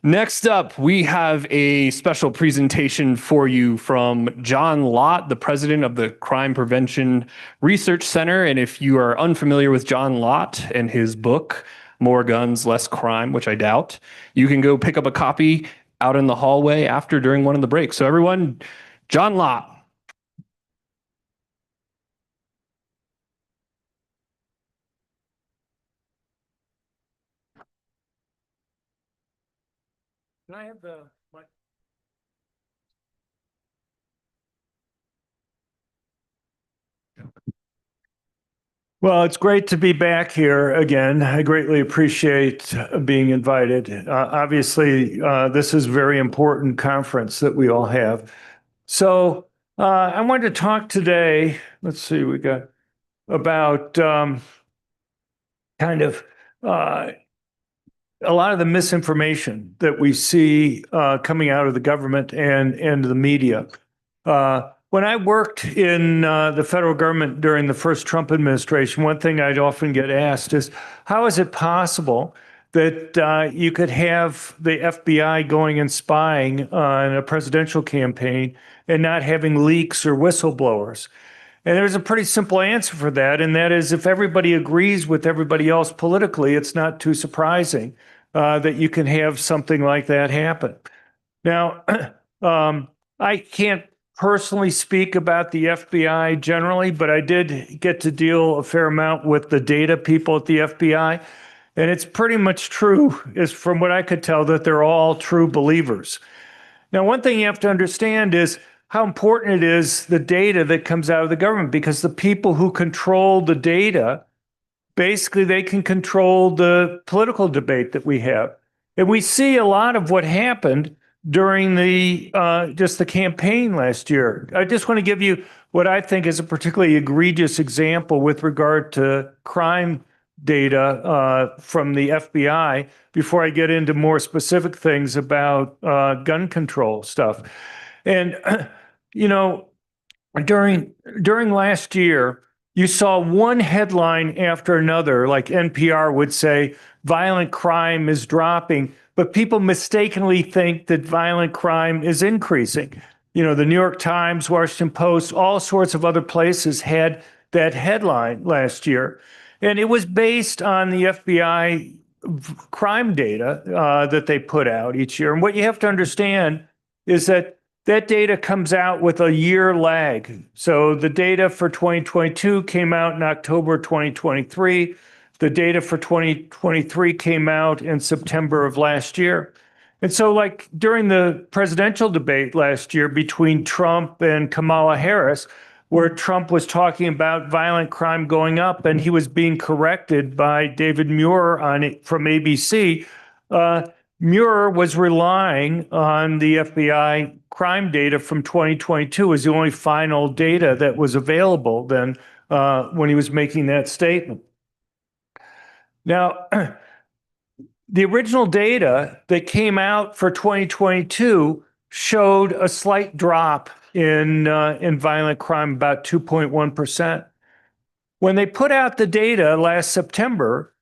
Next up, we have a special presentation for you from John Lott, the president of the Crime Prevention Research Center. And if you are unfamiliar with John Lott and his book, More Guns, Less Crime, which I doubt, you can go pick up a copy out in the hallway during one of the breaks. So everyone, John Lott. Can I have the mic? Well, it's great to be back here again. I greatly appreciate being invited. Obviously, this is a very important conference that we all have. So I wanted to talk today, let's see, we got about kind of a lot of the misinformation that we see coming out of the government and the media. When I worked in the federal government during the first Trump administration, one thing I'd often get asked is, how is it possible that you could have the FBI going and spying on a presidential campaign and not having leaks or whistleblowers? And there's a pretty simple answer for that, and that is if everybody agrees with everybody else politically, it's not too surprising that you can have something like that happen. Now, I can't personally speak about the FBI generally, but I did get to deal a fair amount with the data people at the FBI. And it's pretty much true, is from what I could tell, that they're all true believers. Now, one thing you have to understand is how important it is, the data that comes out of the government, because the people who control the data, basically they can control the political debate that we have. And we see a lot of what happened during the just the campaign last year. I just want to give you what I think is a particularly egregious example with regard to crime data from the FBI before I get into more specific things about gun control stuff. And you know, during last year, you saw one headline after another, like NPR would say, violent crime is dropping, but people mistakenly think that violent crime is increasing. You know, the New York Times, Washington Post, all sorts of other places had that headline last year. And it was based on the FBI crime data that they put out each year. And what you have to understand is that that data comes out with a year lag. So the data for 2022 came out in October 2023. The data for 2023 came out in September of last year. And so like during the presidential debate last year between Trump and Kamala Harris, where Trump was talking about violent crime going up and he was being corrected by David Muir from ABC, Muir was relying on the FBI crime data from 2022 as the only final data that was available then when he was making that statement. Now, the original data that came out for 2022 showed a slight drop in violent crime, about 2.1%. When they put out the data last September,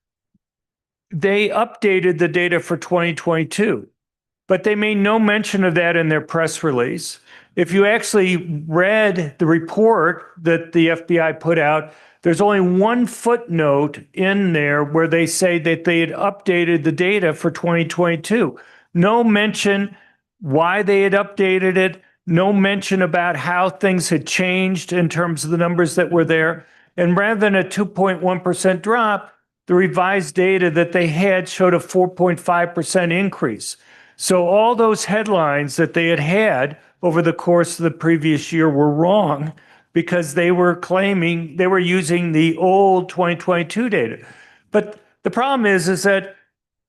they updated the data for 2022, but they made no mention of that in their press release. If you actually read the report that the FBI put out, there's only one footnote in there where they say that they had updated the data for 2022. No mention why they had updated it, no mention about how things had changed in terms of the numbers that were there. And rather than a 2.1% drop, the revised data that they had showed a 4.5% increase. So all those headlines that they had over the course of the previous year were wrong because they were claiming they were using the old 2022 data. But the problem is that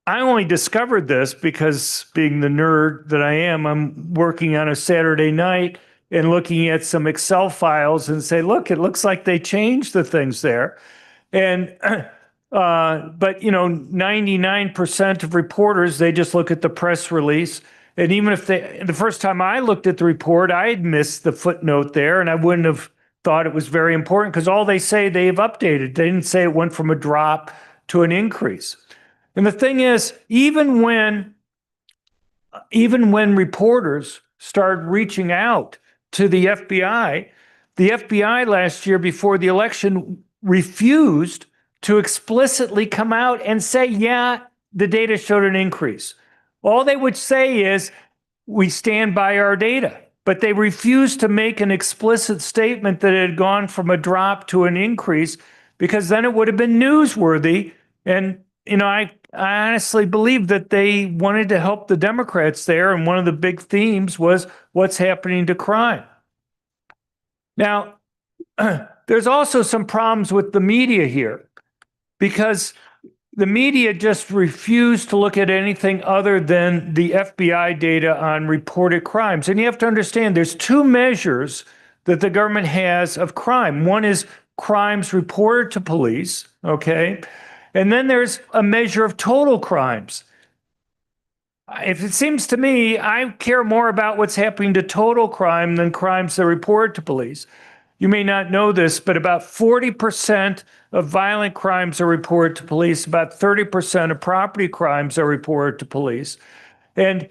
I only discovered this because, being the nerd that I am, I'm working on a Saturday night and looking at some Excel files and say, look, it looks like they changed the things there. And but, you know, 99% of reporters, they just look at the press release. And even if the first time I looked at the report, I had missed the footnote there and I wouldn't have thought it was very important because all they say they've updated. They didn't say it went from a drop to an increase. And the thing is, even when even when reporters started reaching out to the FBI last year before the election refused to explicitly come out and say, yeah, the data showed an increase. All they would say is, we stand by our data. But they refused to make an explicit statement that it had gone from a drop to an increase, because then it would have been newsworthy. And, I honestly believe that they wanted to help the Democrats there. And one of the big themes was what's happening to crime. Now, there's also some problems with the media here, because the media just refused to look at anything other than the FBI data on reported crimes. And you have to understand there's two measures that the government has of crime. One is crimes reported to police, okay? And then there's a measure of total crimes. If it seems to me, I care more about what's happening to total crime than crimes that are reported to police. You may not know this, but about 40% of violent crimes are reported to police. About 30% of property crimes are reported to police. And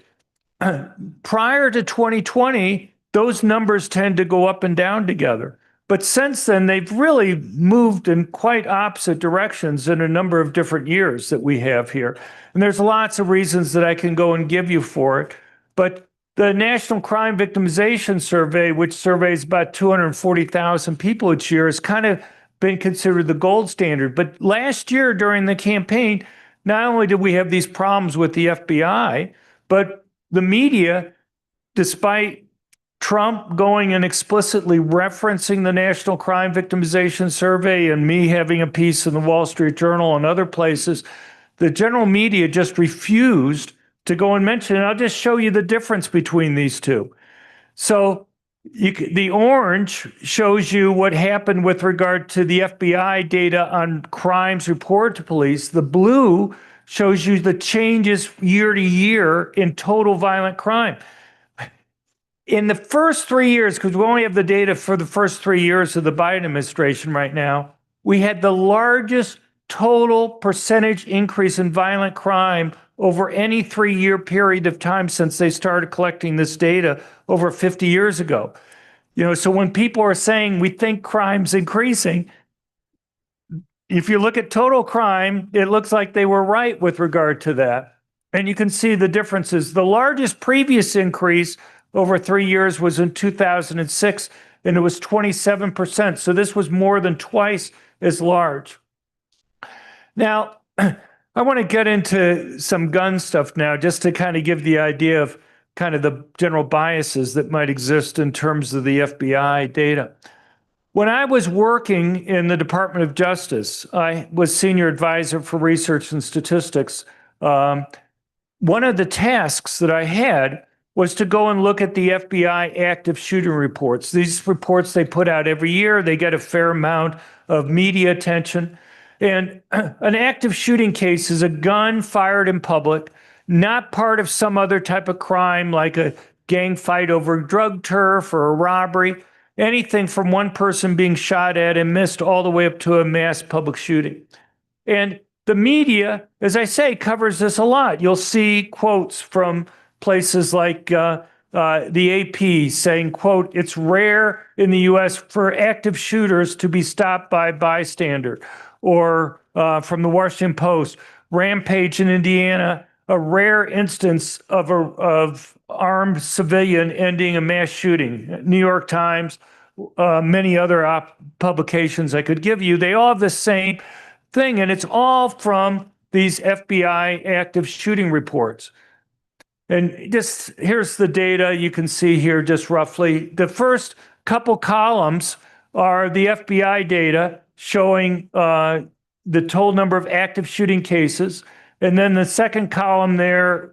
prior to 2020, those numbers tend to go up and down together. But since then, they've really moved in quite opposite directions in a number of different years that we have here. And there's lots of reasons that I can go and give you for it. But the National Crime Victimization Survey, which surveys about 240,000 people each year, has kind of been considered the gold standard. But last year during the campaign, not only did we have these problems with the FBI, but the media, despite Trump going and explicitly referencing the National Crime Victimization Survey and me having a piece in the Wall Street Journal and other places, the general media just refused to go and mention it. I'll just show you the difference between these two. So the orange shows you what happened with regard to the FBI data on crimes reported to police. The blue shows you the changes year to year in total violent crime. In the first 3 years, because we only have the data for the first 3 years of the Biden administration right now, we had the largest total percentage increase in violent crime over any 3-year period of time since they started collecting this data over 50 years ago. So when people are saying we think crime's increasing, if you look at total crime, it looks like they were right with regard to that. And you can see the differences. The largest previous increase over 3 years was in 2006, and it was 27%. So this was more than twice as large. Now, I want to get into some gun stuff now, just to kind of give the idea of kind of the general biases that might exist in terms of the FBI data. When I was working in the Department of Justice, I was senior advisor for research and statistics. One of the tasks that I had was to go and look at the FBI active shooting reports. These reports they put out every year. They get a fair amount of media attention. And an active shooting case is a gun fired in public, not part of some other type of crime like a gang fight over drug turf or a robbery, anything from one person being shot at and missed all the way up to a mass public shooting. And the media, as I say, covers this a lot. You'll see quotes from places like the AP saying, quote, "It's rare in the US for active shooters to be stopped by a bystander." Or from the Washington Post, "Rampage in Indiana, a rare instance of armed civilian ending a mass shooting." New York Times, many other publications I could give you, they all have the same thing, and it's all from these FBI active shooting reports. And just here's the data you can see here just roughly. The first couple columns are the FBI data showing the total number of active shooting cases. And then the second column there,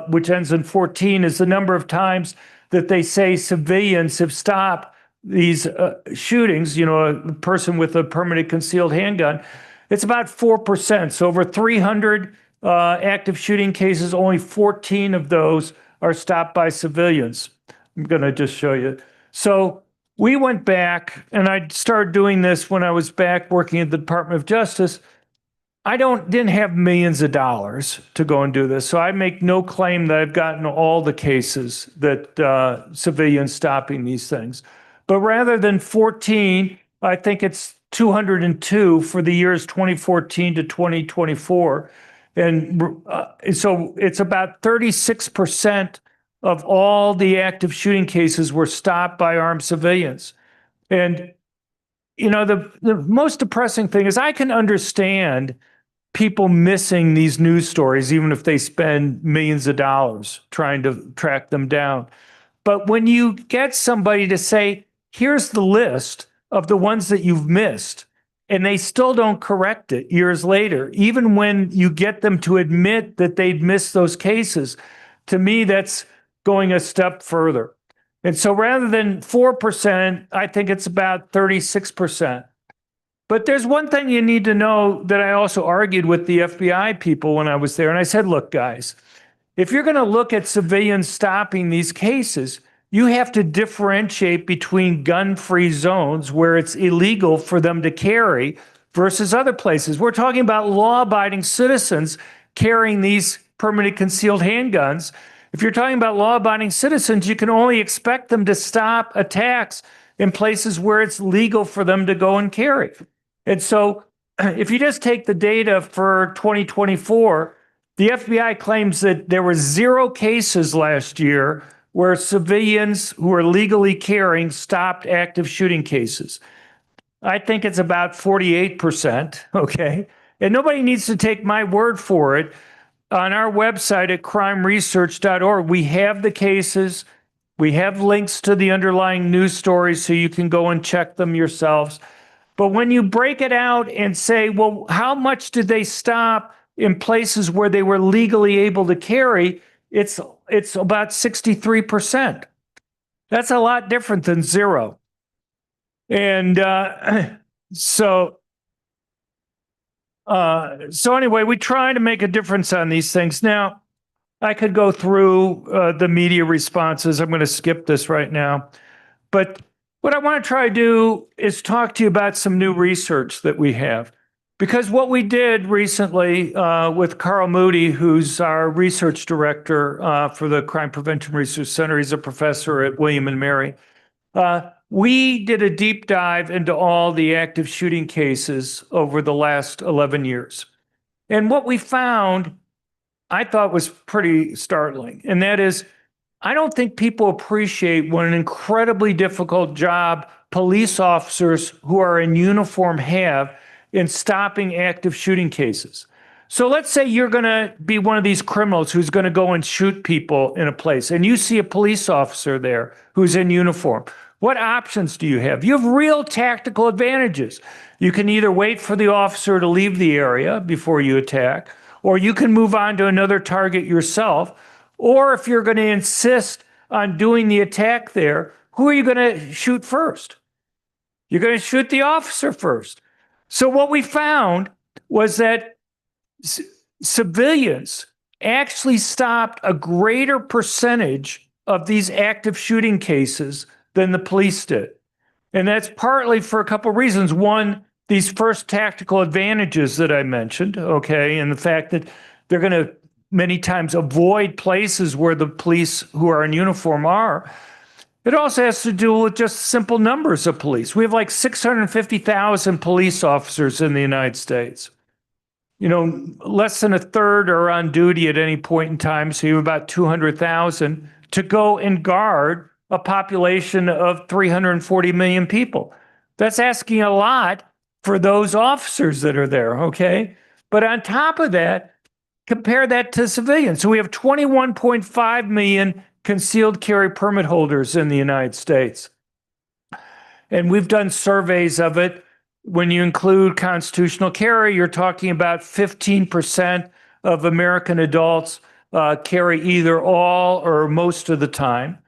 which ends in 14, is the number of times that they say civilians have stopped these shootings, a person with a permanent concealed handgun. It's about 4%. So over 300 active shooting cases, only 14 of those are stopped by civilians. I'm going to just show you. So we went back, and I started doing this when I was back working at the Department of Justice. didn't have millions of dollars to go and do this, so I make no claim that I've gotten all the cases that civilians stopping these things. But rather than 14, I think it's 202 for the years 2014 to 2024. And so it's about 36% of all the active shooting cases were stopped by armed civilians. And, the most depressing thing is I can understand people missing these news stories, even if they spend millions of dollars trying to track them down. But when you get somebody to say, here's the list of the ones that you've missed, and they still don't correct it years later, even when you get them to admit that they'd missed those cases, to me, that's going a step further. And so rather than 4%, I think it's about 36%. But there's one thing you need to know that I also argued with the FBI people when I was there. And I said, look, guys, if you're going to look at civilians stopping these cases, you have to differentiate between gun-free zones where it's illegal for them to carry versus other places. We're talking about law-abiding citizens carrying these permanent concealed handguns. If you're talking about law-abiding citizens, you can only expect them to stop attacks in places where it's legal for them to go and carry. And so if you just take the data for 2024, the FBI claims that there were 0 cases last year where civilians who are legally carrying stopped active shooting cases. I think it's about 48%, okay? And nobody needs to take my word for it. On our website at crimeresearch.org, we have the cases. We have links to the underlying news stories so you can go and check them yourselves. But when you break it out and say, well, how much did they stop in places where they were legally able to carry? It's about 63%. That's a lot different than 0. And so anyway, we try to make a difference on these things. Now, I could go through the media responses. I'm going to skip this right now. But what I want to try to do is talk to you about some new research that we have. Because what we did recently with Carl Moody, who's our research director for the Crime Prevention Research Center, he's a professor at William and Mary, we did a deep dive into all the active shooting cases over the last 11 years. And what we found, I thought was pretty startling, and that is, I don't think people appreciate what an incredibly difficult job police officers who are in uniform have in stopping active shooting cases. So let's say you're going to be one of these criminals who's going to go and shoot people in a place, and you see a police officer there who's in uniform. What options do you have? You have real tactical advantages. You can either wait for the officer to leave the area before you attack, or you can move on to another target yourself. Or if you're going to insist on doing the attack there, who are you going to shoot first? You're going to shoot the officer first. So what we found was that civilians actually stopped a greater percentage of these active shooting cases than the police did. And that's partly for a couple of reasons. One, these first tactical advantages that I mentioned, okay, and the fact that they're going to many times avoid places where the police who are in uniform are. It also has to do with just simple numbers of police. We have like 650,000 police officers in the United States. Less than a third are on duty at any point in time, so you have about 200,000 to go and guard a population of 340 million people. That's asking a lot for those officers that are there, okay? But on top of that, compare that to civilians. So we have 21.5 million concealed carry permit holders in the United States. And we've done surveys of it. When you include constitutional carry, you're talking about 15% of American adults carry either all or most of the time.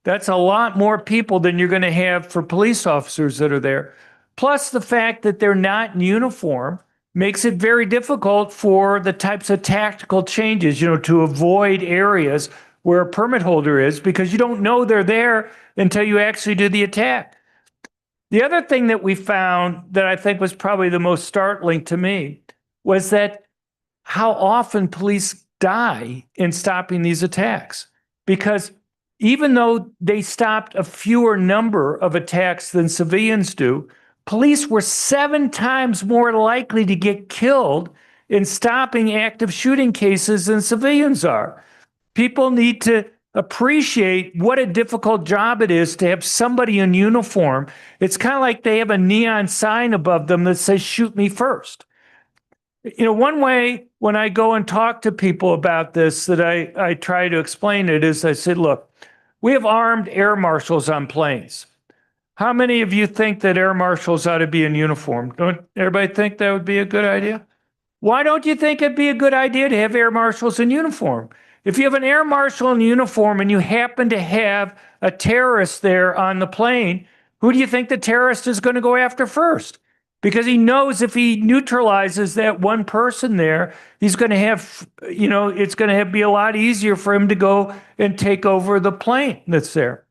That's a lot more people than you're going to have for police officers that are there. Plus the fact that they're not in uniform makes it very difficult for the types of tactical changes, to avoid areas where a permit holder is, because you don't know they're there until you actually do the attack. The other thing that we found that I think was probably the most startling to me was that how often police die in stopping these attacks. Because even though they stopped a fewer number of attacks than civilians do, police were 7 times more likely to get killed in stopping active shooting cases than civilians are. People need to appreciate what a difficult job it is to have somebody in uniform. It's kind of like they have a neon sign above them that says, "Shoot me first." One way when I go and talk to people about this that I try to explain it is I said, look, we have armed air marshals on planes. How many of you think that air marshals ought to be in uniform? Don't everybody think that would be a good idea? Why don't you think it'd be a good idea to have air marshals in uniform? If you have an air marshal in uniform and you happen to have a terrorist there on the plane, who do you think the terrorist is going to go after first? Because he knows if he neutralizes that one person there, he's going to have, it's going to be a lot easier for him to go and take over the plane that's there.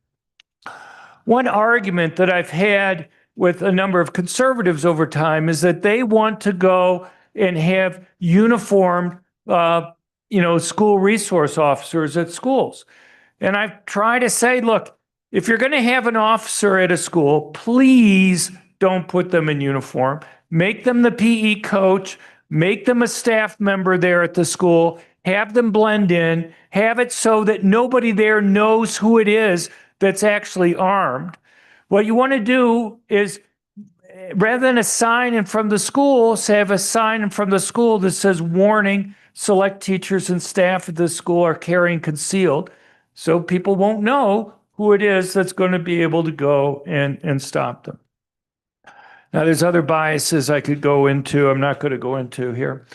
One argument that I've had with a number of conservatives over time is that they want to go and have uniformed, school resource officers at schools. And I've tried to say, look, if you're going to have an officer at a school, please don't put them in uniform. Make them the PE coach, make them a staff member there at the school, have them blend in, have it so that nobody there knows who it is that's actually armed. What you want to do is, rather than a sign from the school, have a sign from the school that says, "Warning, select teachers and staff at the school are carrying concealed," so people won't know who it is that's going to be able to go and stop them. Now, there's other biases I could go into. I'm not going to go into here.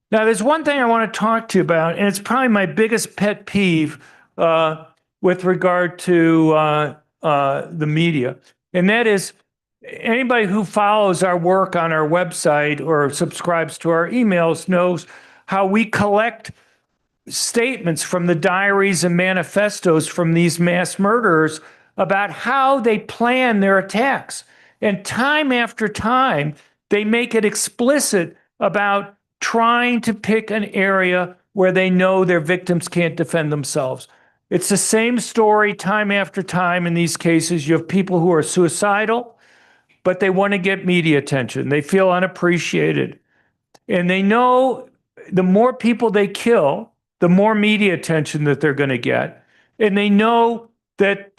Now, there's one thing I want to talk to you about, and it's probably my biggest pet peeve with regard to the media, and that is anybody who follows our work on our website or subscribes to our emails knows how we collect statements from the diaries and manifestos from these mass murderers about how they plan their attacks. And time after time, they make it explicit about trying to pick an area where they know their victims can't defend themselves. It's the same story time after time in these cases. You have people who are suicidal, but they want to get media attention. They feel unappreciated. And they know the more people they kill, the more media attention that they're going to get. And they know that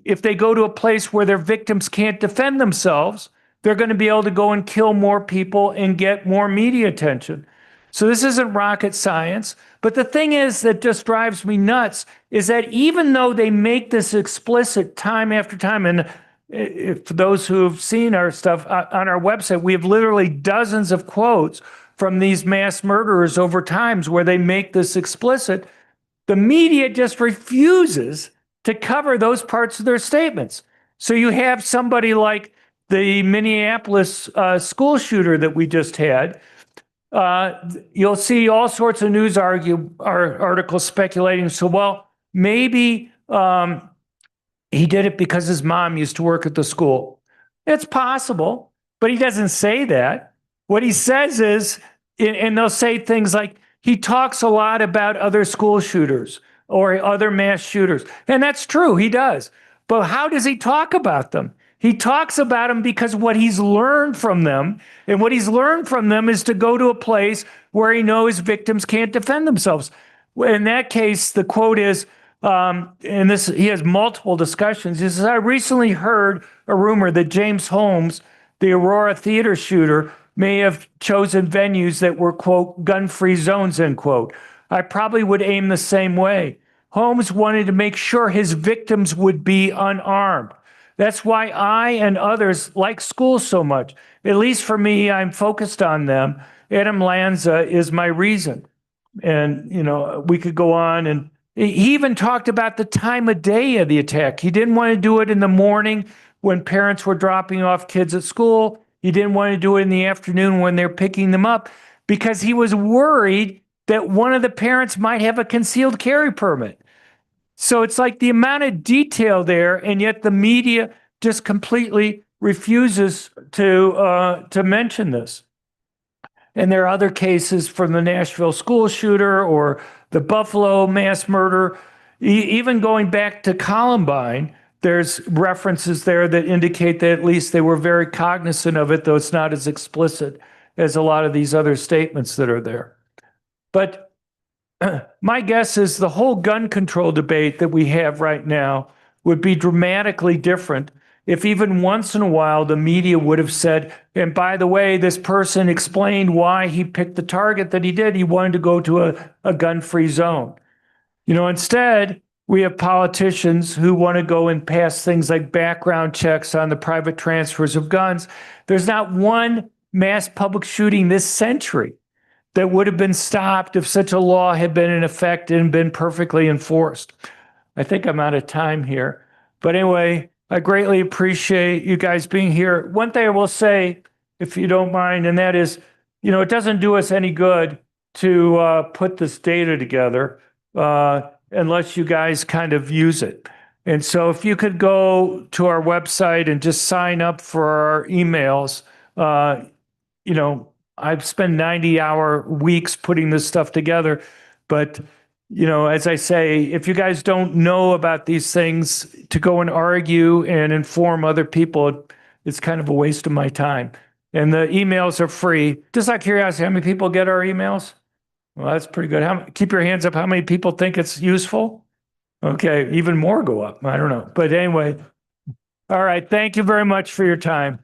if they go to a place where their victims can't defend themselves, they're going to be able to go and kill more people and get more media attention. So this isn't rocket science. But the thing is that just drives me nuts is that even though they make this explicit time after time, and for those who have seen our stuff on our website, we have literally dozens of quotes from these mass murderers over times where they make this explicit, the media just refuses to cover those parts of their statements. So you have somebody like the Minneapolis school shooter that we just had. You'll see all sorts of news articles speculating. So, well, maybe he did it because his mom used to work at the school. It's possible, but he doesn't say that. What he says is, and they'll say things like, he talks a lot about other school shooters or other mass shooters. And that's true, he does. But how does he talk about them? He talks about them because what he's learned from them, and what he's learned from them is to go to a place where he knows victims can't defend themselves. In that case, the quote is, and this, he has multiple discussions. He says, "I recently heard a rumor that James Holmes, the Aurora theater shooter, may have chosen venues that were, quote, gun-free zones, end quote. I probably would aim the same way. Holmes wanted to make sure his victims would be unarmed. That's why I and others like schools so much. At least for me, I'm focused on them. Adam Lanza is my reason." And, we could go on. And he even talked about the time of day of the attack. He didn't want to do it in the morning when parents were dropping off kids at school. He didn't want to do it in the afternoon when they're picking them up because he was worried that one of the parents might have a concealed carry permit. So it's like the amount of detail there, and yet the media just completely refuses to mention this. And there are other cases from the Nashville school shooter or the Buffalo mass murder. Even going back to Columbine, there's references there that indicate that at least they were very cognizant of it, though it's not as explicit as a lot of these other statements that are there. But my guess is the whole gun control debate that we have right now would be dramatically different if even once in a while the media would have said, and by the way, this person explained why he picked the target that he did. He wanted to go to a gun-free zone. Instead, we have politicians who want to go and pass things like background checks on the private transfers of guns. There's not one mass public shooting this century that would have been stopped if such a law had been in effect and been perfectly enforced. I think I'm out of time here. But anyway, I greatly appreciate you guys being here. One thing I will say, if you don't mind, and that is, it doesn't do us any good to put this data together unless you guys kind of use it. And so if you could go to our website and just sign up for our emails, I've spent 90-hour weeks putting this stuff together, but as I say, if you guys don't know about these things, to go and argue and inform other people, it's kind of a waste of my time. And the emails are free. Just out of curiosity, how many people get our emails? Well, that's pretty good. Keep your hands up. How many people think it's useful? Okay, even more go up. I don't know. But anyway, all right. Thank you very much for your time.